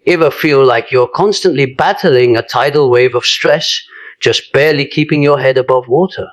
Ever feel like you're constantly battling a tidal wave of stress, just barely keeping your head above water?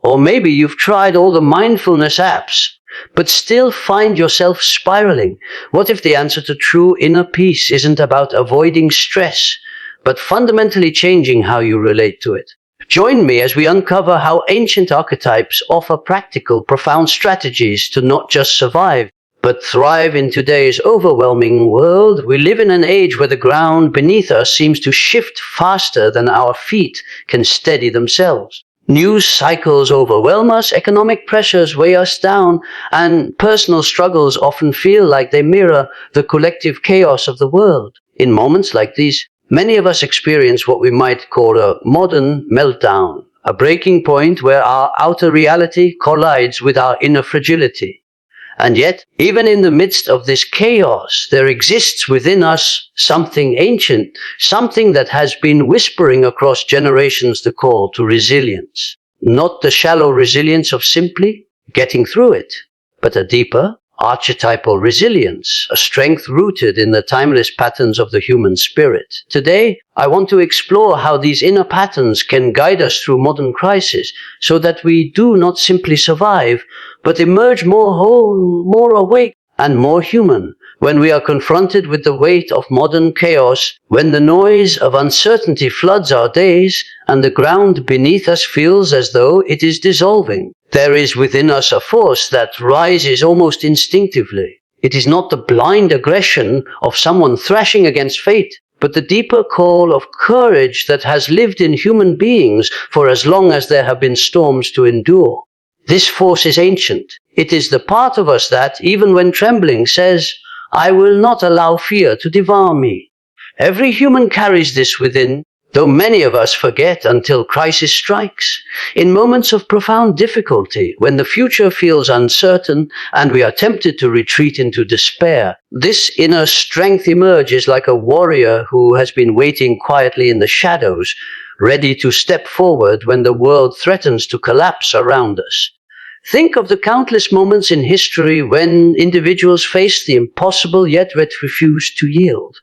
Or maybe you've tried all the mindfulness apps, but still find yourself spiraling. What if the answer to true inner peace isn't about avoiding stress, but fundamentally changing how you relate to it? Join me as we uncover how ancient archetypes offer practical, profound strategies to not just survive, but thrive in today's overwhelming world. We live in an age where the ground beneath us seems to shift faster than our feet can steady themselves. News cycles overwhelm us, economic pressures weigh us down, and personal struggles often feel like they mirror the collective chaos of the world. In moments like these, many of us experience what we might call a modern meltdown, a breaking point where our outer reality collides with our inner fragility. And yet, even in the midst of this chaos, there exists within us something ancient, something that has been whispering across generations the call to resilience. Not the shallow resilience of simply getting through it, but a deeper, archetypal resilience, a strength rooted in the timeless patterns of the human spirit. Today, I want to explore how these inner patterns can guide us through modern crisis, so that we do not simply survive, but emerge more whole, more awake, and more human. When we are confronted with the weight of modern chaos, when the noise of uncertainty floods our days, and the ground beneath us feels as though it is dissolving, there is within us a force that rises almost instinctively. It is not the blind aggression of someone thrashing against fate, but the deeper call of courage that has lived in human beings for as long as there have been storms to endure. This force is ancient. It is the part of us that, even when trembling, says, "I will not allow fear to devour me." Every human carries this within, though many of us forget until crisis strikes. In moments of profound difficulty, when the future feels uncertain and we are tempted to retreat into despair, this inner strength emerges like a warrior who has been waiting quietly in the shadows, ready to step forward when the world threatens to collapse around us. Think of the countless moments in history when individuals faced the impossible yet refused to yield.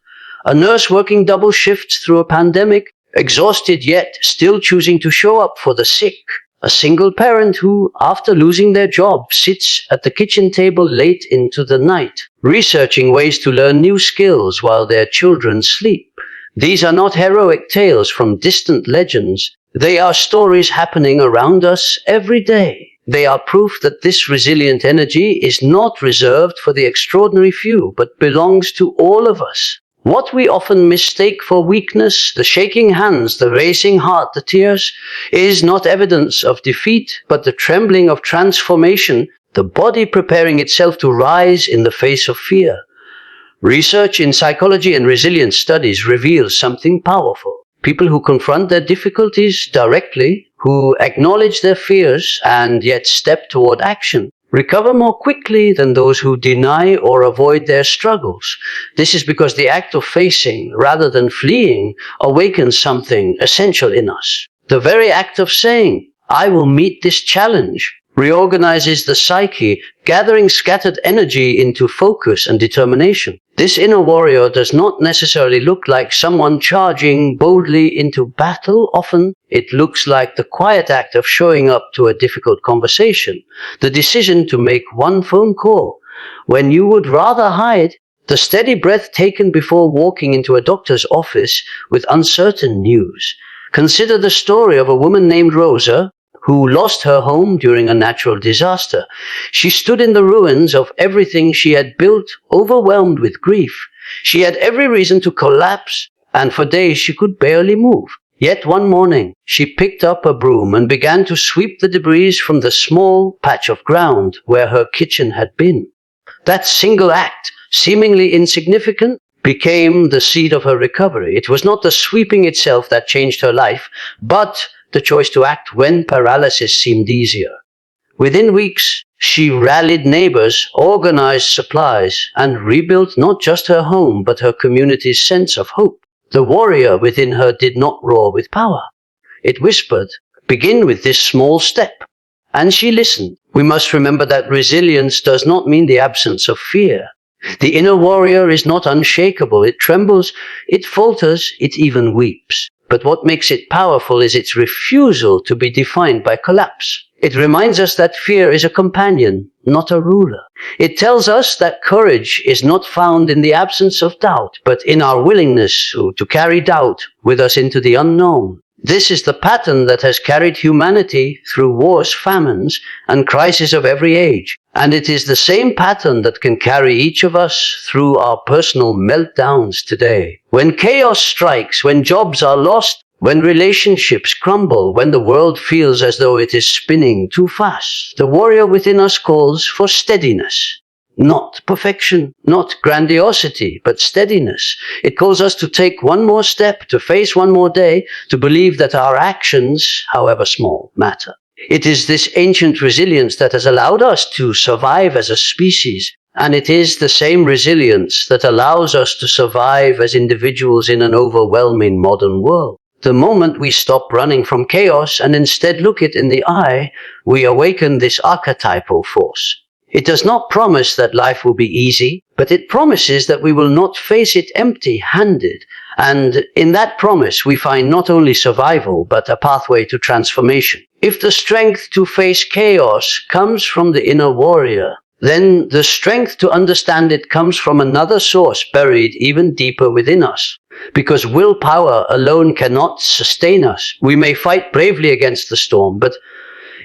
A nurse working double shifts through a pandemic, exhausted yet still choosing to show up for the sick. A single parent who, after losing their job, sits at the kitchen table late into the night, researching ways to learn new skills while their children sleep. These are not heroic tales from distant legends. They are stories happening around us every day. They are proof that this resilient energy is not reserved for the extraordinary few, but belongs to all of us. What we often mistake for weakness, the shaking hands, the racing heart, the tears, is not evidence of defeat, but the trembling of transformation, the body preparing itself to rise in the face of fear. Research in psychology and resilience studies reveals something powerful. People who confront their difficulties directly, who acknowledge their fears and yet step toward action, recover more quickly than those who deny or avoid their struggles. This is because the act of facing, rather than fleeing, awakens something essential in us. The very act of saying, "I will meet this challenge," reorganizes the psyche, gathering scattered energy into focus and determination. This inner warrior does not necessarily look like someone charging boldly into battle. Often, it looks like the quiet act of showing up to a difficult conversation, the decision to make one phone call when you would rather hide, the steady breath taken before walking into a doctor's office with uncertain news. Consider the story of a woman named Rosa, who lost her home during a natural disaster. She stood in the ruins of everything she had built, overwhelmed with grief. She had every reason to collapse, and for days she could barely move. Yet one morning, she picked up a broom and began to sweep the debris from the small patch of ground where her kitchen had been. That single act, seemingly insignificant, became the seed of her recovery. It was not the sweeping itself that changed her life, but the choice to act when paralysis seemed easier. Within weeks, she rallied neighbors, organized supplies, and rebuilt not just her home, but her community's sense of hope. The warrior within her did not roar with power. It whispered, "Begin with this small step." And she listened. We must remember that resilience does not mean the absence of fear. The inner warrior is not unshakable. It trembles, it falters, it even weeps. But what makes it powerful is its refusal to be defined by collapse. It reminds us that fear is a companion, not a ruler. It tells us that courage is not found in the absence of doubt, but in our willingness to carry doubt with us into the unknown. This is the pattern that has carried humanity through wars, famines, and crises of every age. And it is the same pattern that can carry each of us through our personal meltdowns today. When chaos strikes, when jobs are lost, when relationships crumble, when the world feels as though it is spinning too fast, the warrior within us calls for steadiness. Not perfection, not grandiosity, but steadiness. It calls us to take one more step, to face one more day, to believe that our actions, however small, matter. It is this ancient resilience that has allowed us to survive as a species, and it is the same resilience that allows us to survive as individuals in an overwhelming modern world. The moment we stop running from chaos and instead look it in the eye, we awaken this archetypal force. It does not promise that life will be easy, but it promises that we will not face it empty-handed. And in that promise, we find not only survival, but a pathway to transformation. If the strength to face chaos comes from the inner warrior, then the strength to understand it comes from another source buried even deeper within us. Because willpower alone cannot sustain us. We may fight bravely against the storm, but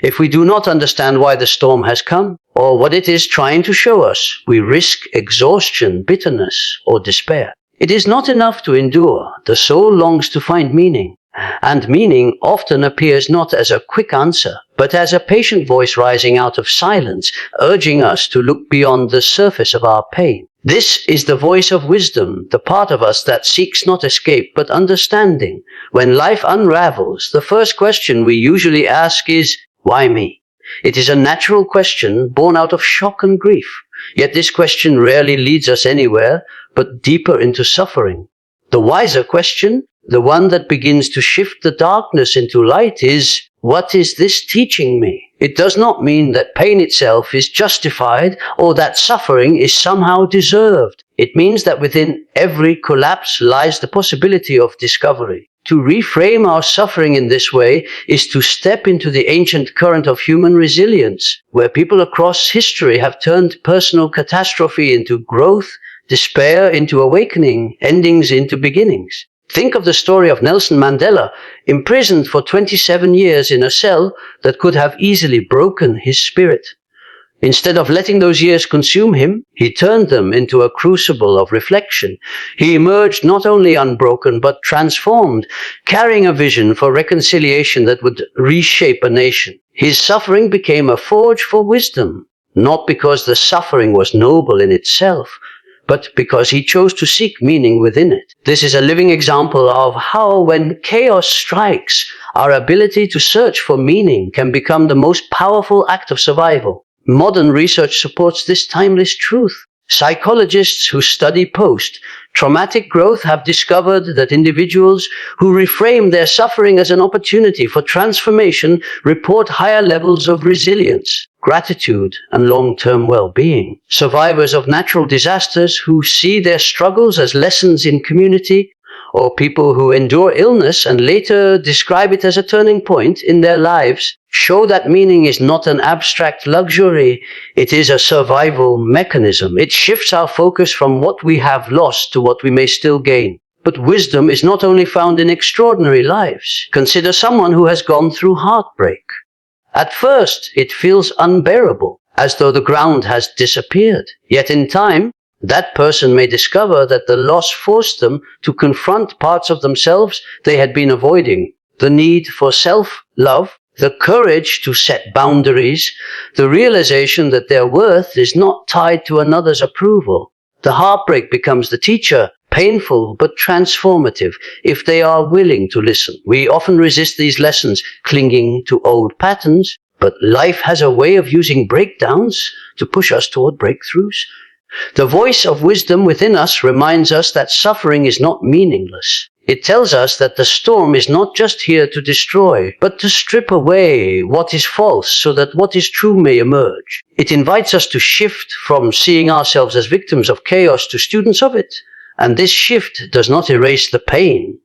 if we do not understand why the storm has come, or what it is trying to show us, we risk exhaustion, bitterness, or despair. It is not enough to endure. The soul longs to find meaning. And meaning often appears not as a quick answer, but as a patient voice rising out of silence, urging us to look beyond the surface of our pain. This is the voice of wisdom, the part of us that seeks not escape but understanding. When life unravels, the first question we usually ask is, why me? It is a natural question born out of shock and grief. Yet this question rarely leads us anywhere but deeper into suffering. The wiser question, the one that begins to shift the darkness into light, is, what is this teaching me? It does not mean that pain itself is justified or that suffering is somehow deserved. It means that within every collapse lies the possibility of discovery. To reframe our suffering in this way is to step into the ancient current of human resilience, where people across history have turned personal catastrophe into growth, despair into awakening, endings into beginnings. Think of the story of Nelson Mandela, imprisoned for 27 years in a cell that could have easily broken his spirit. Instead of letting those years consume him, he turned them into a crucible of reflection. He emerged not only unbroken, but transformed, carrying a vision for reconciliation that would reshape a nation. His suffering became a forge for wisdom, not because the suffering was noble in itself, but because he chose to seek meaning within it. This is a living example of how, when chaos strikes, our ability to search for meaning can become the most powerful act of survival. Modern research supports this timeless truth. Psychologists who study post-traumatic growth have discovered that individuals who reframe their suffering as an opportunity for transformation report higher levels of resilience, gratitude, and long-term well-being. Survivors of natural disasters who see their struggles as lessons in community, or people who endure illness and later describe it as a turning point in their lives, show that meaning is not an abstract luxury, it is a survival mechanism. It shifts our focus from what we have lost to what we may still gain. But wisdom is not only found in extraordinary lives. Consider someone who has gone through heartbreak. At first, it feels unbearable, as though the ground has disappeared. Yet in time, that person may discover that the loss forced them to confront parts of themselves they had been avoiding. The need for self-love, the courage to set boundaries, the realization that their worth is not tied to another's approval. The heartbreak becomes the teacher, painful but transformative if they are willing to listen. We often resist these lessons, clinging to old patterns, but life has a way of using breakdowns to push us toward breakthroughs. The voice of wisdom within us reminds us that suffering is not meaningless. It tells us that the storm is not just here to destroy, but to strip away what is false so that what is true may emerge. It invites us to shift from seeing ourselves as victims of chaos to students of it. And this shift does not erase the pain.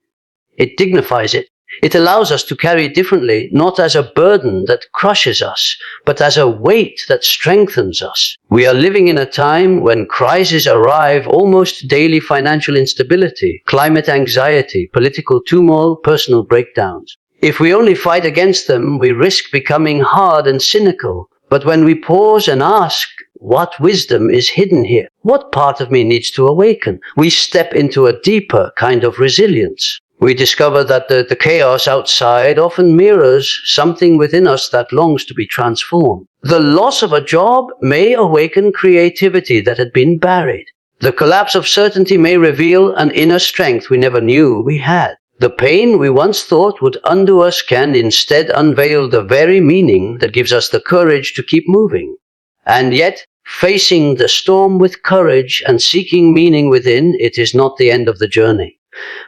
It dignifies it. It allows us to carry it differently, not as a burden that crushes us, but as a weight that strengthens us. We are living in a time when crises arrive almost daily: financial instability, climate anxiety, political turmoil, personal breakdowns. If we only fight against them, we risk becoming hard and cynical. But when we pause and ask, what wisdom is hidden here? What part of me needs to awaken? We step into a deeper kind of resilience. We discover that the chaos outside often mirrors something within us that longs to be transformed. The loss of a job may awaken creativity that had been buried. The collapse of certainty may reveal an inner strength we never knew we had. The pain we once thought would undo us can instead unveil the very meaning that gives us the courage to keep moving. And yet, facing the storm with courage and seeking meaning within, it is not the end of the journey.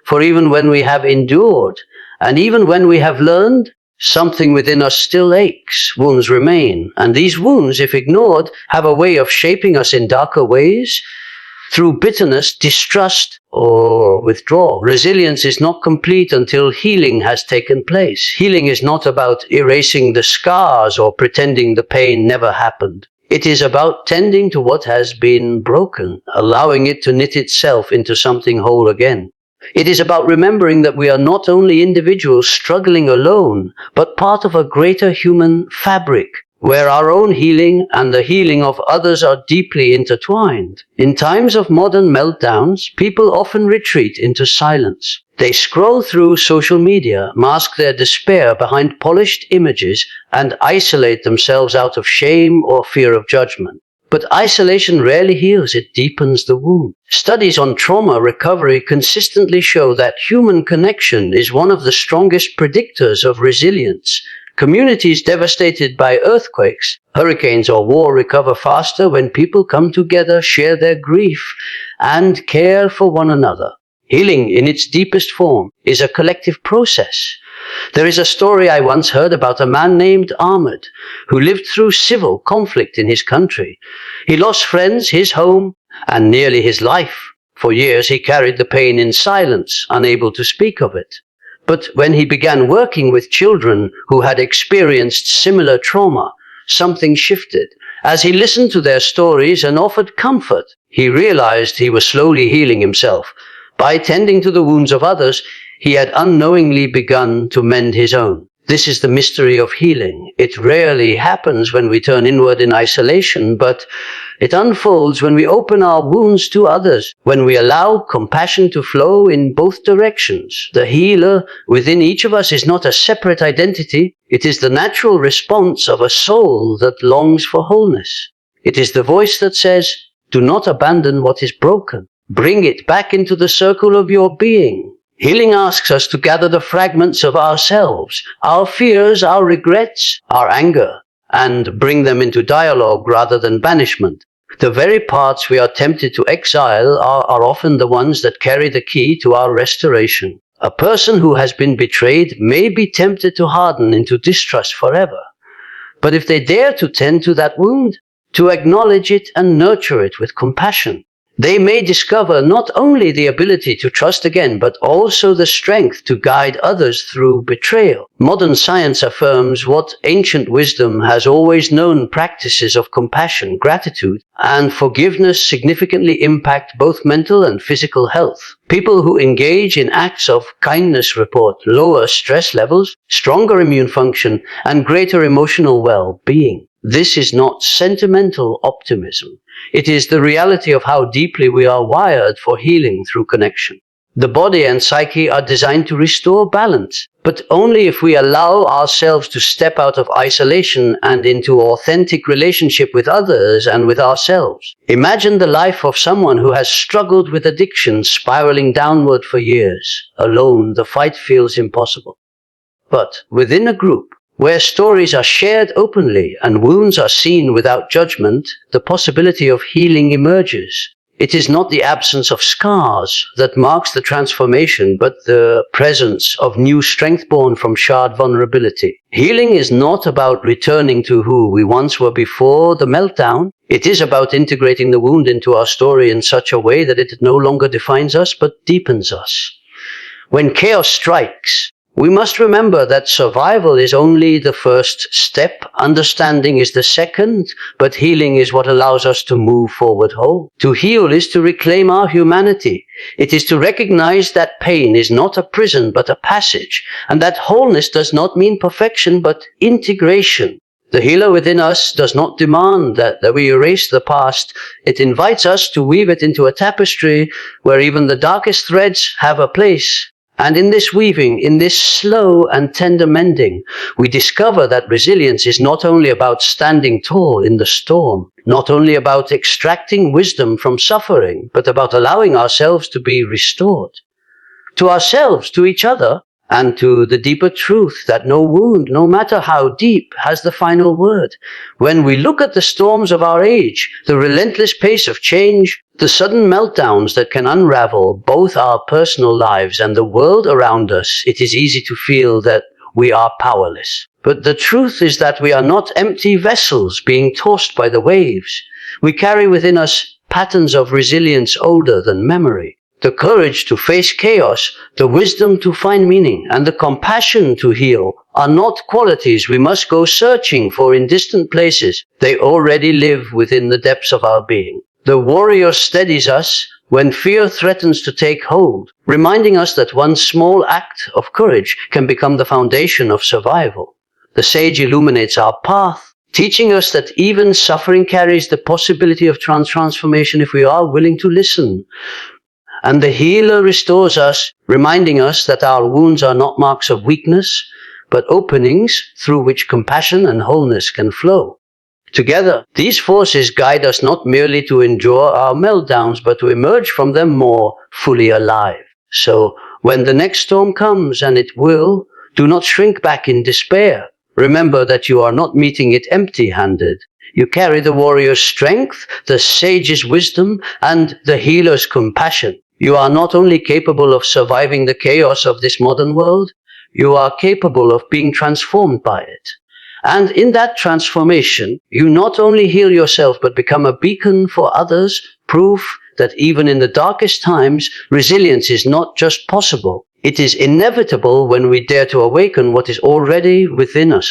For even when we have endured, and even when we have learned, something within us still aches. Wounds remain, and these wounds, if ignored, have a way of shaping us in darker ways, through bitterness, distrust, or withdrawal. Resilience is not complete until healing has taken place. Healing is not about erasing the scars or pretending the pain never happened. It is about tending to what has been broken, allowing it to knit itself into something whole again. It is about remembering that we are not only individuals struggling alone, but part of a greater human fabric, where our own healing and the healing of others are deeply intertwined. In times of modern meltdowns, people often retreat into silence. They scroll through social media, mask their despair behind polished images, and isolate themselves out of shame or fear of judgment. But isolation rarely heals, it deepens the wound. Studies on trauma recovery consistently show that human connection is one of the strongest predictors of resilience. Communities devastated by earthquakes, hurricanes, or war recover faster when people come together, share their grief, and care for one another. Healing, in its deepest form, is a collective process. There is a story I once heard about a man named Ahmed, who lived through civil conflict in his country. He lost friends, his home, and nearly his life. For years he carried the pain in silence, unable to speak of it. But when he began working with children who had experienced similar trauma, something shifted. As he listened to their stories and offered comfort, he realized he was slowly healing himself. By tending to the wounds of others, he had unknowingly begun to mend his own. This is the mystery of healing. It rarely happens when we turn inward in isolation, but it unfolds when we open our wounds to others, when we allow compassion to flow in both directions. The healer within each of us is not a separate identity. It is the natural response of a soul that longs for wholeness. It is the voice that says, "Do not abandon what is broken. Bring it back into the circle of your being." Healing asks us to gather the fragments of ourselves, our fears, our regrets, our anger, and bring them into dialogue rather than banishment. The very parts we are tempted to exile are often the ones that carry the key to our restoration. A person who has been betrayed may be tempted to harden into distrust forever. But if they dare to tend to that wound, to acknowledge it and nurture it with compassion, they may discover not only the ability to trust again, but also the strength to guide others through betrayal. Modern science affirms what ancient wisdom has always known: practices of compassion, gratitude, and forgiveness significantly impact both mental and physical health. People who engage in acts of kindness report lower stress levels, stronger immune function, and greater emotional well-being. This is not sentimental optimism. It is the reality of how deeply we are wired for healing through connection. The body and psyche are designed to restore balance, but only if we allow ourselves to step out of isolation and into authentic relationship with others and with ourselves. Imagine the life of someone who has struggled with addiction, spiraling downward for years. Alone, the fight feels impossible. But within a group, where stories are shared openly and wounds are seen without judgment, the possibility of healing emerges. It is not the absence of scars that marks the transformation, but the presence of new strength born from shared vulnerability. Healing is not about returning to who we once were before the meltdown. It is about integrating the wound into our story in such a way that it no longer defines us, but deepens us. When chaos strikes, we must remember that survival is only the first step, understanding is the second, but healing is what allows us to move forward whole. To heal is to reclaim our humanity. It is to recognize that pain is not a prison but a passage, and that wholeness does not mean perfection but integration. The healer within us does not demand that we erase the past. It invites us to weave it into a tapestry where even the darkest threads have a place. And in this weaving, in this slow and tender mending, we discover that resilience is not only about standing tall in the storm, not only about extracting wisdom from suffering, but about allowing ourselves to be restored. To ourselves, to each other, and to the deeper truth that no wound, no matter how deep, has the final word. When we look at the storms of our age, the relentless pace of change, the sudden meltdowns that can unravel both our personal lives and the world around us, it is easy to feel that we are powerless. But the truth is that we are not empty vessels being tossed by the waves. We carry within us patterns of resilience older than memory. The courage to face chaos, the wisdom to find meaning, and the compassion to heal are not qualities we must go searching for in distant places. They already live within the depths of our being. The warrior steadies us when fear threatens to take hold, reminding us that one small act of courage can become the foundation of survival. The sage illuminates our path, teaching us that even suffering carries the possibility of transformation if we are willing to listen. And the healer restores us, reminding us that our wounds are not marks of weakness, but openings through which compassion and wholeness can flow. Together, these forces guide us not merely to endure our meltdowns, but to emerge from them more fully alive. So, when the next storm comes, and it will, do not shrink back in despair. Remember that you are not meeting it empty-handed. You carry the warrior's strength, the sage's wisdom, and the healer's compassion. You are not only capable of surviving the chaos of this modern world, you are capable of being transformed by it. And in that transformation, you not only heal yourself but become a beacon for others, proof that even in the darkest times, resilience is not just possible. It is inevitable when we dare to awaken what is already within us.